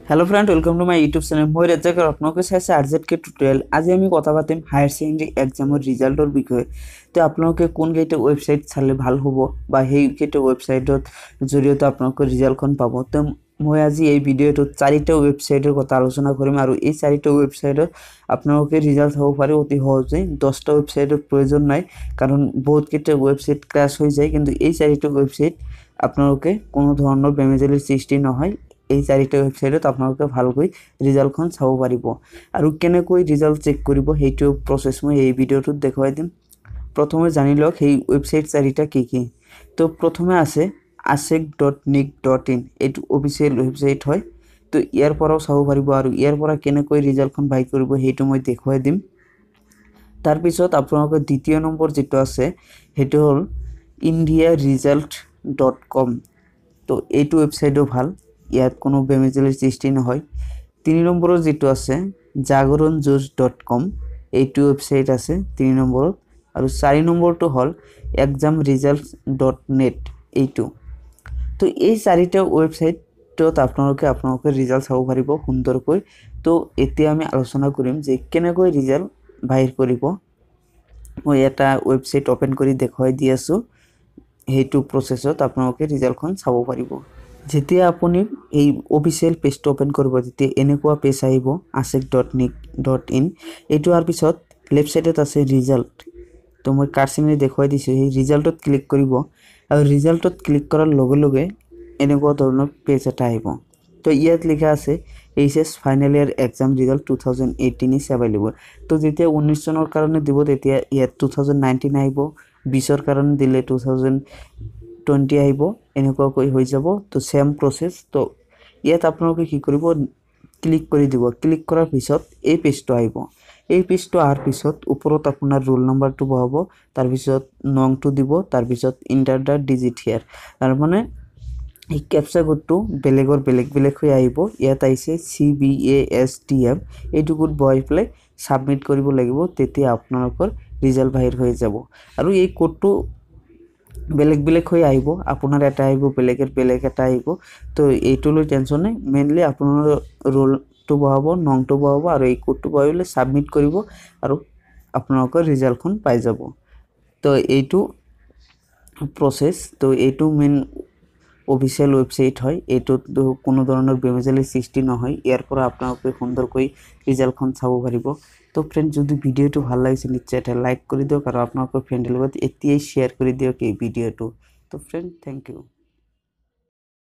Hello friend, welcome to my YouTube channel. मैं रेजाक आपनोके চাইছে আরজেডকে tutorial. আজি আমি কথা পাতিম হায়ার সেকেন্ডারি এক্সামৰ ৰিজাল্টৰ বিষয়ে। তো আপোনালোকে কোন কেইটা ওয়েবসাইট চালে ভাল হ'ব বা সেই কেইটা ওয়েবসাইটত জৰিয়তে আপোনালোকে ৰিজাল্টখন পাব। তো মই আজি এই ভিডিঅ'টোত চাৰিটা ওয়েবসাইটৰ কথা আলোচনা কৰিম আৰু এই চাৰিটা ওয়েবসাইটত আপোনালোকে ৰিজাল্ট হ'ব পাৰে অতি সহজে। 10টা ওয়েবসাইটৰ প্ৰয়োজন নাই কাৰণ বহুত কেইটা ওয়েবসাইট ক্ৰাশ হৈ যায়, কিন্তু এই চাৰিটা ওয়েবসাইট আপোনালোকে কোনো ধৰণৰ বেমেজালিৰ সৃষ্টি নহয়। এই চাৰিটা ওয়েবসাইটত আপোনালোকে ভালকৈ ৰিজাল্টখন চাব পাৰিব আৰু কেনেকৈ ৰিজাল্ট চেক কৰিব সেইটো প্ৰসেছ মই এই ভিডিঅ'টোত দেখুৱাই দিম। প্ৰথমে জানি লওক সেই ওয়েবসাইট চাৰিটা কি কি। তো প্ৰথমে আছে asec.nic.in, এইটো অফিচিয়েল ওয়েবসাইট হয়। তো ইয়াৰ পৰাও চাব পাৰিব আৰু ইয়াৰ পৰা কেনেকৈ ৰিজাল্টখন বাই কৰিব সেইটো মই দেখুৱাই দিম। তাৰপিছত আপোনালোকৰ দ্বিতীয় নম্বৰ যেটো আছে সেইটো হ'ল indiaresult.com। তো এইটো ওয়েবসাইটও ভাল, ইয়াত কোনো বেমেজালিৰ সৃষ্টি নহয়। 3 নম্বৰৰ যেটো আছে jagoranjosh.com, এইটো ওয়েবসাইট আছে 3 নম্বৰত। আৰু 4 নম্বৰটো হ'ল examresults.net, এইটো। তো এই চাৰিটা ওয়েবসাইটত আপোনালোকে ৰিজাল্ট চাব পাৰিব সুন্দৰকৈ। তো এতিয়া আমি আলোচনা কৰিম যে কেনেকৈ ৰিজাল্ট বাহিৰ কৰিব। মই এটা ওয়েবসাইট ওপেন কৰি দেখুৱাই দি আছো, সেইটো প্ৰসেছত আপোনালোকে ৰিজাল্টখন চাব পাৰিব। যেতিয়া আপুনি এই অফিচিয়েল পেজটো ওপেন কৰিব তেতিয়া এনেকুৱা পেজ আহিব asec.nic.in। এইটো আৰ পিছত লেফট সাইডত আছে ৰিজাল্ট। তো মই কাৰ্সিনে দেখুৱাই দিছো, এই ৰিজাল্টত ক্লিক কৰিব আৰু ৰিজাল্টত ক্লিক কৰাৰ লগে লগে এনেকুৱা ধৰণৰ পেজ এটা আহিব। তো ইয়াত লিখা আছে HS final year exam result 2018 is available. তো যেতিয়া 19 চনৰ কাৰণে দিব তেতিয়া ইয়াত 2019 আহিব, 20ৰ কাৰণে দিলে 2020 আহিব, এনেকুৱাকৈ হৈ যাব। তো সেম প্ৰসেছ। তো ইয়াত আপোনালোকে কি কৰিব, ক্লিক কৰি দিব। ক্লিক কৰাৰ পিছত এই পেজটো আহিব। এই পেজটো আহাৰ পিছত ওপৰত আপোনাৰ ৰোল নাম্বাৰটো বহাব, তাৰ পিছত নংটো দিব, তাৰ পিছত ইন্টাৰ দা ডিজিট হিয়াৰ। তাৰ মানে এই ক্যাপচা কোডটো বেলেগৰ বেলেগ হৈ আহিব। ইয়াত আহিছে CBASTM, এইটো কোড বহাই পেলাই সাবমিট কৰিব লাগিব, তেতিয়া আপোনালোকৰ ৰিজাল্ট বাহিৰ হৈ যাব। আৰু এই কোডটো বেলেগ হৈ আহিব, আপোনাৰ এটা আহিব, বেলেগৰ বেলেগ এটা আহিব। তো এইটো লৈ টেনশন নাই, মেইনলি আপোনাৰ ৰোলটো বহাব, নংটো বহাব আৰু এই কোডটো বহাইলে সাবমিট কৰিব আৰু আপোনালোকৰ ৰিজাল্টখন পাই যাব। তো এইটো প্ৰসেছ। তো এইটো মেইন অফিচিয়েল ওয়েবসাইট হয়, এইটোত কোনো ধৰণৰ বেমেজালিৰ সৃষ্টি নহয়। ইয়াৰ পৰা আপোনালোকে সুন্দৰকৈ ৰিজাল্টখন চাব পাৰিব। তো ফ্ৰেন্ড, যদি ভিডিওটো ভাল লাগিছে নিশ্চয় এটা লাইক কৰি দিয়ক আৰু আপোনালোকৰ ফ্ৰেণ্ডৰ লগত এতিয়াই শ্বেয়াৰ কৰি দিয়ক এই ভিডিওটো। তো ফ্ৰেন্ড, থ্যাংক ইউ।